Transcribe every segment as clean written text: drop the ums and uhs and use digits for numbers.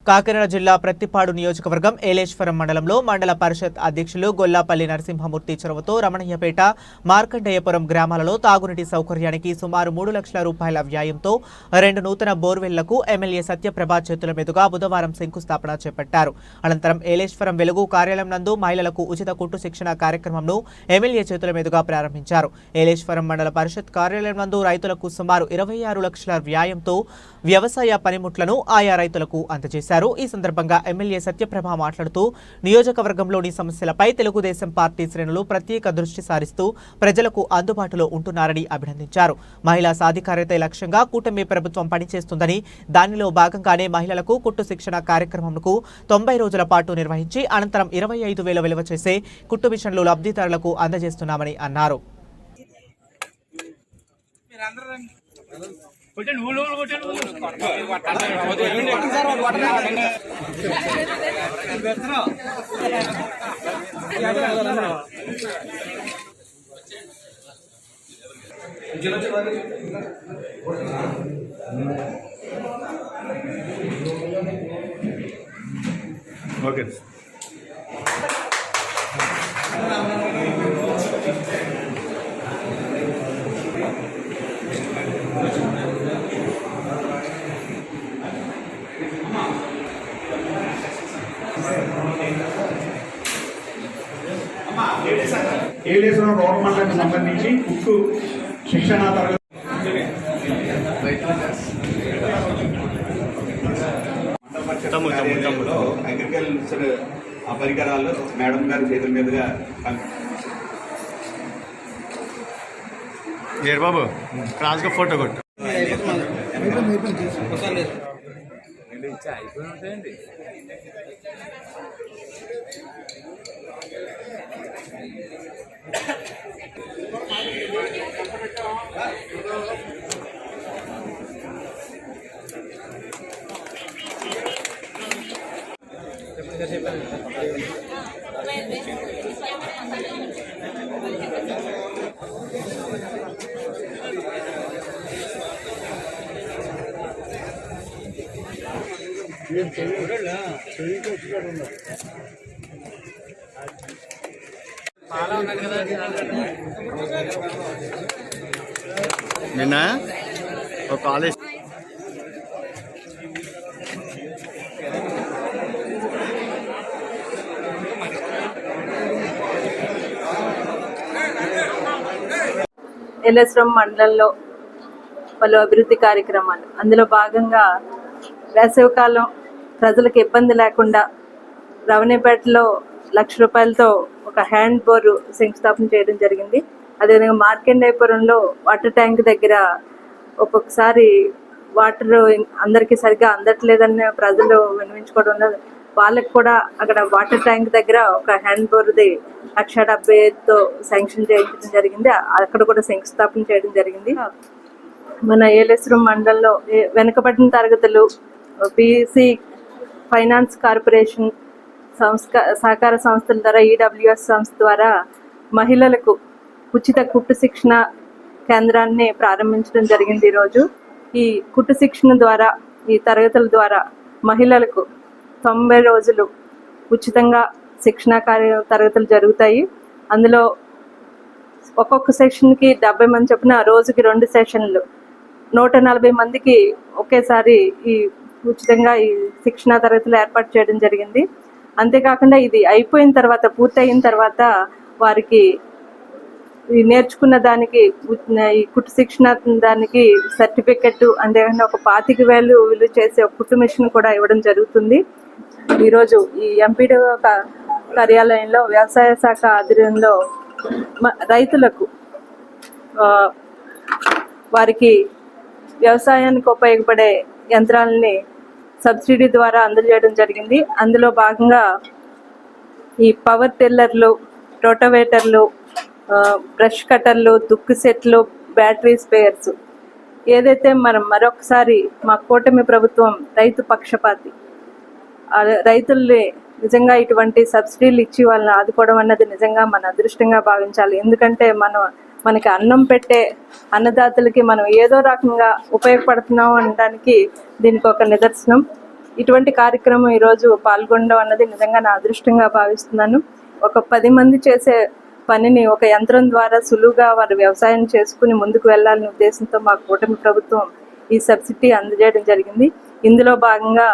కాకినాడ జిల్లా ప్రత్తిపాడు నియోజకవర్గం ఏలేశ్వరం మండలంలో మండల పరిషత్ అధ్యక్షులు గొల్లాపల్లి నరసింహమూర్తి చొరవతో రమణయ్యపేట మార్కండేయపురం గ్రామాలలో తాగునీటి సౌకర్యానికి సుమారు 3 లక్షల రూపాయల వ్యయంతో 2 నూతన బోర్వెల్లకు ఎమ్మెల్యే సత్యప్రభ చేతుల మీదుగా బుధవారం శంకుస్థాపన చేపట్టారు. అనంతరం ఏలేశ్వరం వెలుగు కార్యాలయం నందు మహిళలకు ఉచిత కుట్టు శిక్షణ కార్యక్రమంను ఎమ్మెల్యే చేతుల మీదుగా ప్రారంభించారు. ఏలేశ్వరం మండల పరిషత్ కార్యాలయం నందు రైతులకు సుమారు 26 లక్షల వ్యయంతో వ్యవసాయ పనిముట్లను ఆయా రైతులకు అందజేశారు. ఈ సందర్భంగా ఎమ్మెల్యే సత్యప్రభ మాట్లాడుతూ నియోజకవర్గంలోని సమస్యలపై తెలుగుదేశం పార్టీ శ్రేణులు ప్రత్యేక దృష్టి సారిస్తూ ప్రజలకు అందుబాటులో ఉంటున్నారని అభినందించారు. మహిళా సాధికారత లక్ష్యంగా కూటమి ప్రభుత్వం పనిచేస్తుందని, దానిలో భాగంగానే మహిళలకు కుట్టు శిక్షణ కార్యక్రమంకు 90 రోజుల పాటు నిర్వహించి అనంతరం 25,000 విలువ చేసే కుట్టు మిషన్లు లబ్ధిదారులకు అందజేస్తున్నామని అన్నారు. ఓకే ఏలేశ్వరం రోడ్ మండలానికి సంబంధించి కుట్టు శిక్షణ తరగతి అగ్రికల్చర్ పరికరాలు మేడం గారి చేతుల మీదుగా బాబు క్రాస్గా ఫోటో కొట్టు. నిన్న ఒక కాలేజ్ ఏలేశ్వరం మండలంలో పలు అభివృద్ధి కార్యక్రమాలు, అందులో భాగంగా వేసవికాలం ప్రజలకు ఇబ్బంది లేకుండా రవణేపేటలో 1 లక్ష రూపాయలతో ఒక హ్యాండ్ బోర్ శంకుస్థాపన చేయడం జరిగింది. అదేవిధంగా మార్కండేయపురంలో వాటర్ ట్యాంక్ దగ్గర ఒక్కొక్కసారి వాటర్ అందరికీ సరిగ్గా అందట్లేదని ప్రజలు వినిపించుకోవడం, వాళ్ళకి కూడా అక్కడ వాటర్ ట్యాంక్ దగ్గర ఒక హ్యాండ్ బోర్ది 1,70,000తో శాంక్షన్ చేయించడం జరిగింది. అక్కడ కూడా శంకుస్థాపన చేయడం జరిగింది. మన ఏలేశ్వరం మండలంలో వెనుకబడిన తరగతులు, బీసీ ఫైనాన్స్ కార్పొరేషన్ సహకార సంస్థల ద్వారా, ఈడబ్ల్యూఎస్ సంస్థ ద్వారా మహిళలకు ఉచిత కుట్టు శిక్షణ కేంద్రాన్ని ప్రారంభించడం జరిగింది. ఈరోజు ఈ కుట్టు శిక్షణ ద్వారా, ఈ తరగతుల ద్వారా మహిళలకు 90 రోజులు ఉచితంగా శిక్షణ తరగతులు జరుగుతాయి. అందులో ఒక్కొక్క సెషన్కి 70 మంది చొప్పున రోజుకి 2 సెషన్లు 140 మందికి ఒకేసారి ఈ ఉచితంగా ఈ శిక్షణ తరగతులు ఏర్పాటు చేయడం జరిగింది. అంతేకాకుండా ఇది అయిపోయిన తర్వాత, పూర్తయిన తర్వాత వారికి నేర్చుకున్న దానికి ఈ కుట్టు శిక్షణ దానికి సర్టిఫికెట్, అంతేకాకుండా ఒక 25,000 విలువ చేసే ఒక కుట్టు మిషన్ కూడా ఇవ్వడం జరుగుతుంది. ఈరోజు ఈ ఎంపీడీ కార్యాలయంలో వ్యవసాయ శాఖ ఆధ్వర్యంలో రైతులకు వారికి వ్యవసాయానికి ఉపయోగపడే యంత్రాలని సబ్సిడీ ద్వారా అందజేయడం జరిగింది. అందులో భాగంగా ఈ పవర్ టిల్లర్లు, రోటోవేటర్లు, బ్రష్ కట్టర్లు, దుక్కు సెట్లు, బ్యాటరీ స్పేర్స్, ఏదైతే మనం మరొకసారి మా కూటమి ప్రభుత్వం రైతు పక్షపాతి, రైతుల్ని నిజంగా ఇటువంటి సబ్సిడీలు ఇచ్చి వాళ్ళని ఆదుకోవడం అన్నది నిజంగా మన అదృష్టంగా భావించాలి. ఎందుకంటే మనకి అన్నం పెట్టే అన్నదాతలకి మనం ఏదో రకంగా ఉపయోగపడుతున్నాం అనడానికి దీనికి ఒక నిదర్శనం. ఇటువంటి కార్యక్రమం ఈరోజు పాల్గొనడం అన్నది నిజంగా నా అదృష్టంగా భావిస్తున్నాను. ఒక 10 మంది చేసే పనిని ఒక యంత్రం ద్వారా సులువుగా వారు వ్యవసాయం చేసుకుని ముందుకు వెళ్ళాలనే ఉద్దేశంతో మా కూటమి ప్రభుత్వం ఈ సబ్సిడీ అందజేయడం జరిగింది. ఇందులో భాగంగా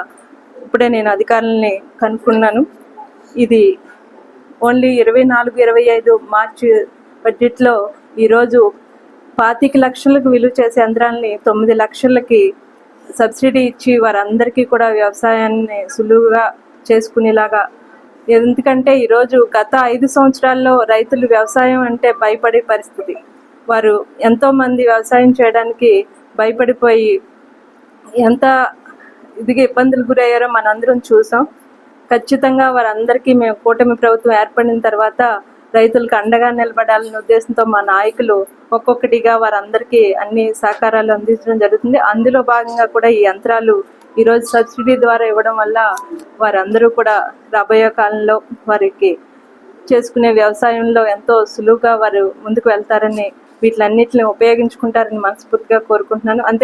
ఇప్పుడే నేను అధికారులని కనుక్కున్నాను. ఇది ఓన్లీ 24-25 మార్చి బడ్జెట్లో ఈరోజు 25 లక్షలకు విలువ చేసే యంత్రాలని 9 లక్షలకి సబ్సిడీ ఇచ్చి వారందరికీ కూడా వ్యవసాయాన్ని సులువుగా చేసుకునేలాగా. ఎందుకంటే ఈరోజు గత 5 సంవత్సరాల్లో రైతులు వ్యవసాయం అంటే భయపడే పరిస్థితి. వారు ఎంతోమంది వ్యవసాయం చేయడానికి భయపడిపోయి ఎంత ఇదిగా ఇబ్బందులు గురయ్యారో మనందరం చూసాం. ఖచ్చితంగా వారందరికీ మేము కూటమి ప్రభుత్వం ఏర్పడిన తర్వాత రైతులకు అండగా నిలబడాలనే ఉద్దేశంతో మా నాయకులు ఒక్కొక్కటిగా వారందరికీ అన్ని సహకారాలు అందించడం జరుగుతుంది. అందులో భాగంగా కూడా ఈ యంత్రాలు ఈరోజు సబ్సిడీ ద్వారా ఇవ్వడం వల్ల వారందరూ కూడా రాబోయే కాలంలో వారికి చేసుకునే వ్యవసాయంలో ఎంతో సులువుగా వారు ముందుకు వెళ్తారని, వీటిలన్నిటిని ఉపయోగించుకుంటారని మనస్ఫూర్తిగా కోరుకుంటున్నాను. అంతే